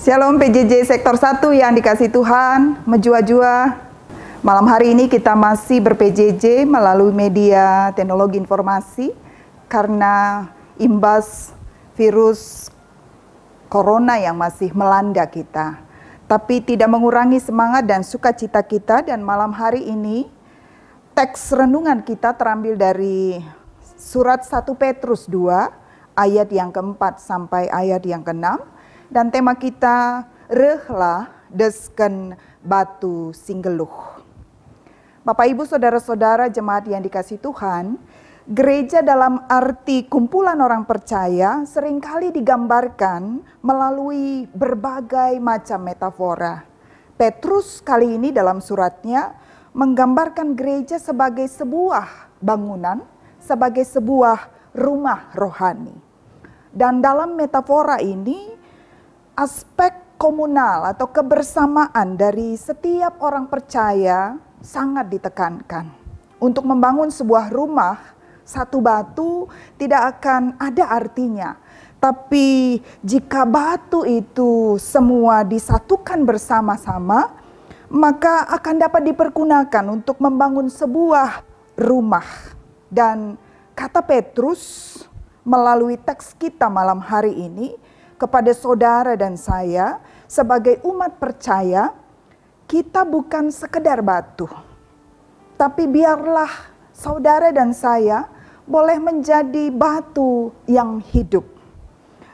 Shalom PJJ Sektor 1 yang dikasih Tuhan, menjua-jua. Malam hari ini kita masih ber-PJJ melalui media teknologi informasi karena imbas virus corona yang masih melanda kita. Tapi tidak mengurangi semangat dan sukacita kita, dan malam hari ini teks renungan kita terambil dari surat 1 Petrus 2 ayat yang keempat sampai ayat yang keenam. Dan tema kita, rehlah desken batu singgeluh. Bapak Ibu Saudara-saudara jemaat yang dikasih Tuhan, gereja dalam arti kumpulan orang percaya seringkali digambarkan melalui berbagai macam metafora. Petrus kali ini dalam suratnya menggambarkan gereja sebagai sebuah bangunan, sebagai sebuah rumah rohani. Dan dalam metafora ini, aspek komunal atau kebersamaan dari setiap orang percaya sangat ditekankan. Untuk membangun sebuah rumah, satu batu tidak akan ada artinya. Tapi jika batu itu semua disatukan bersama-sama, maka akan dapat dipergunakan untuk membangun sebuah rumah. Dan kata Petrus melalui teks kita malam hari ini, kepada saudara dan saya sebagai umat percaya, kita bukan sekedar batu. Tapi biarlah saudara dan saya boleh menjadi batu yang hidup.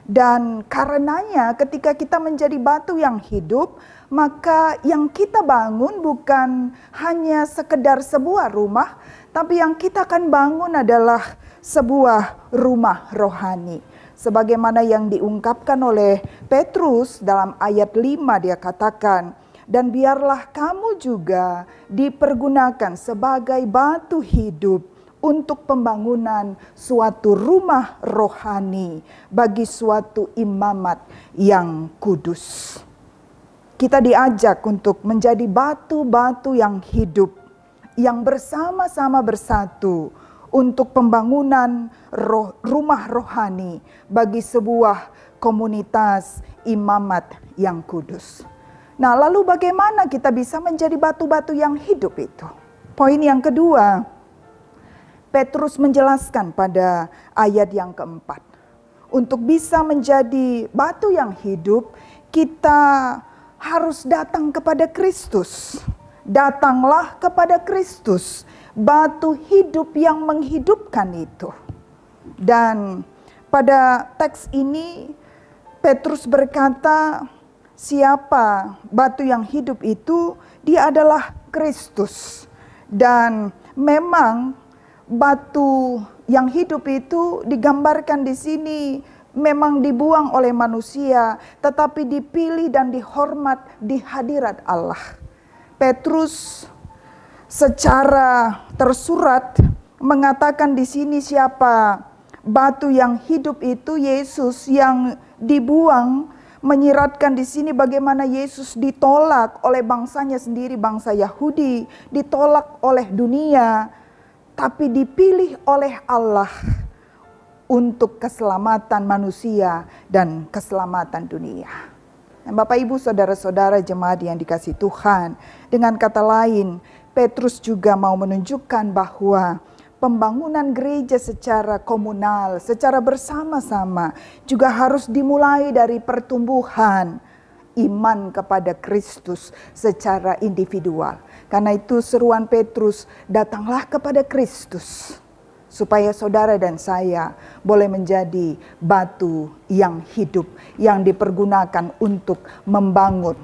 Dan karenanya ketika kita menjadi batu yang hidup, maka yang kita bangun bukan hanya sekedar sebuah rumah, tapi yang kita akan bangun adalah sebuah rumah rohani. Sebagaimana yang diungkapkan oleh Petrus dalam ayat 5, dia katakan, dan biarlah kamu juga dipergunakan sebagai batu hidup untuk pembangunan suatu rumah rohani bagi suatu imamat yang kudus. Kita diajak untuk menjadi batu-batu yang hidup, yang bersama-sama bersatu untuk pembangunan rumah rohani bagi sebuah komunitas imamat yang kudus. Nah, lalu bagaimana kita bisa menjadi batu-batu yang hidup itu? Poin yang kedua, Petrus menjelaskan pada ayat yang keempat. Untuk bisa menjadi batu yang hidup, kita harus datang kepada Kristus. Datanglah kepada Kristus, batu hidup yang menghidupkan itu. Dan pada teks ini Petrus berkata, siapa batu yang hidup itu? Dia adalah Kristus. Dan memang batu yang hidup itu digambarkan di sini memang dibuang oleh manusia, tetapi dipilih dan dihormat di hadirat Allah. Petrus secara tersurat mengatakan di sini siapa batu yang hidup itu, Yesus yang dibuang, menyiratkan di sini bagaimana Yesus ditolak oleh bangsanya sendiri, bangsa Yahudi, ditolak oleh dunia, tapi dipilih oleh Allah untuk keselamatan manusia dan keselamatan dunia. Bapak Ibu Saudara-saudara jemaat yang dikasih Tuhan, dengan kata lain, Petrus juga mau menunjukkan bahwa pembangunan gereja secara komunal, secara bersama-sama juga harus dimulai dari pertumbuhan iman kepada Kristus secara individual. Karena itu seruan Petrus, datanglah kepada Kristus, supaya saudara dan saya boleh menjadi batu yang hidup, yang dipergunakan untuk membangun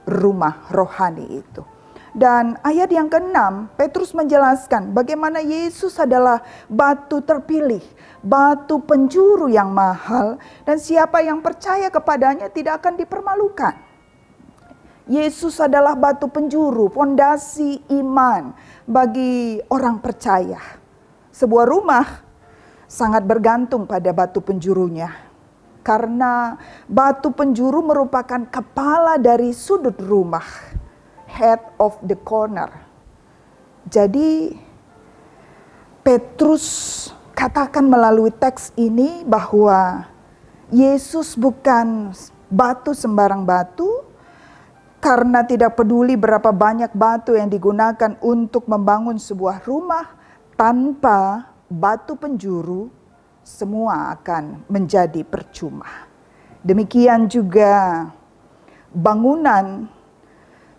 rumah rohani itu. Dan ayat yang ke-6, Petrus menjelaskan bagaimana Yesus adalah batu terpilih, batu penjuru yang mahal, dan siapa yang percaya kepadanya tidak akan dipermalukan. Yesus adalah batu penjuru, fondasi iman bagi orang percaya. Sebuah rumah sangat bergantung pada batu penjurunya. Karena batu penjuru merupakan kepala dari sudut rumah. Head of the corner. Jadi Petrus katakan melalui teks ini bahwa Yesus bukan batu sembarang batu, karena tidak peduli berapa banyak batu yang digunakan untuk membangun sebuah rumah, tanpa batu penjuru semua akan menjadi percuma. Demikian juga bangunan,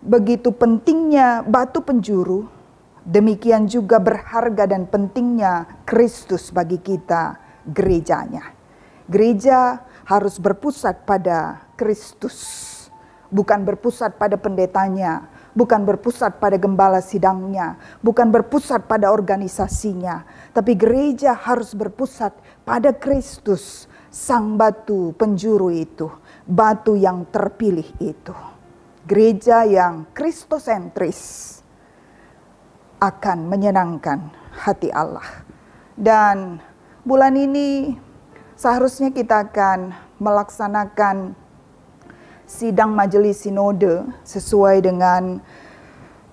begitu pentingnya batu penjuru, demikian juga berharga dan pentingnya Kristus bagi kita, gerejanya. Gereja harus berpusat pada Kristus, bukan berpusat pada pendetanya, bukan berpusat pada gembala sidangnya, bukan berpusat pada organisasinya, tapi gereja harus berpusat pada Kristus, sang batu penjuru itu, batu yang terpilih itu. Gereja yang kristosentris akan menyenangkan hati Allah. Dan bulan ini seharusnya kita akan melaksanakan sidang majelis sinode sesuai dengan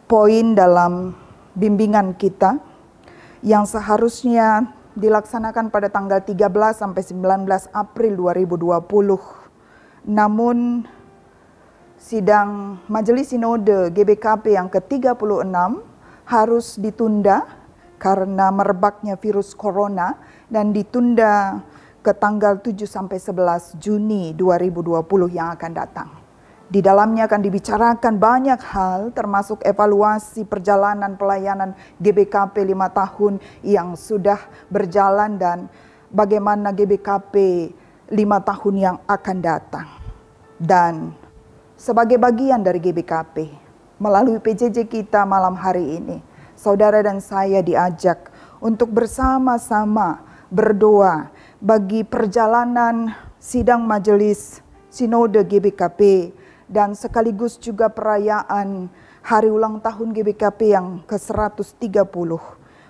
poin dalam bimbingan kita yang seharusnya dilaksanakan pada tanggal 13 sampai 19 April 2020. Namun sidang majelis sinode GBKP yang ke-36 harus ditunda karena merebaknya virus corona dan ditunda ke tanggal 7 sampai 11 Juni 2020 yang akan datang. Di dalamnya akan dibicarakan banyak hal termasuk evaluasi perjalanan pelayanan GBKP 5 tahun yang sudah berjalan dan bagaimana GBKP 5 tahun yang akan datang. Dan sebagai bagian dari GBKP, melalui PJJ kita malam hari ini, saudara dan saya diajak untuk bersama-sama berdoa bagi perjalanan sidang majelis sinode GBKP dan sekaligus juga perayaan hari ulang tahun GBKP yang ke-130.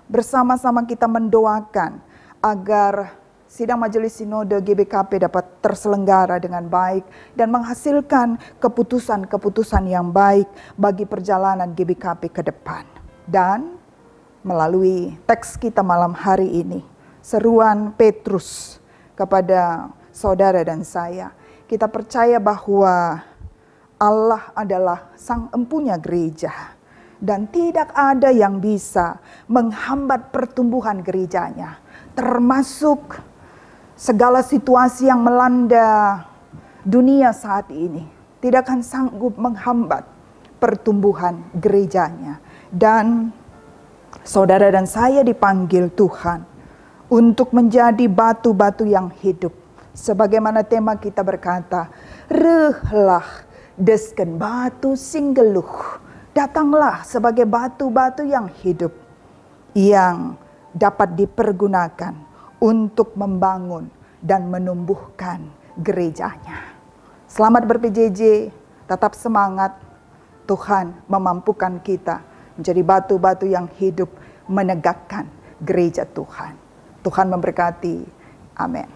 Bersama-sama kita mendoakan agar sidang majelis sinode GBKP dapat terselenggara dengan baik dan menghasilkan keputusan-keputusan yang baik bagi perjalanan GBKP ke depan. Dan melalui teks kita malam hari ini, seruan Petrus kepada saudara dan saya, kita percaya bahwa Allah adalah sang empunya gereja dan tidak ada yang bisa menghambat pertumbuhan gerejanya, termasuk segala situasi yang melanda dunia saat ini tidak akan sanggup menghambat pertumbuhan gerejanya. Dan saudara dan saya dipanggil Tuhan untuk menjadi batu-batu yang hidup. Sebagaimana tema kita berkata, rehlah desken batu singgeluh. Datanglah sebagai batu-batu yang hidup, yang dapat dipergunakan untuk membangun dan menumbuhkan gerejanya. Selamat ber-PJJ, tetap semangat. Tuhan memampukan kita menjadi batu-batu yang hidup menegakkan gereja Tuhan. Tuhan memberkati. Amin.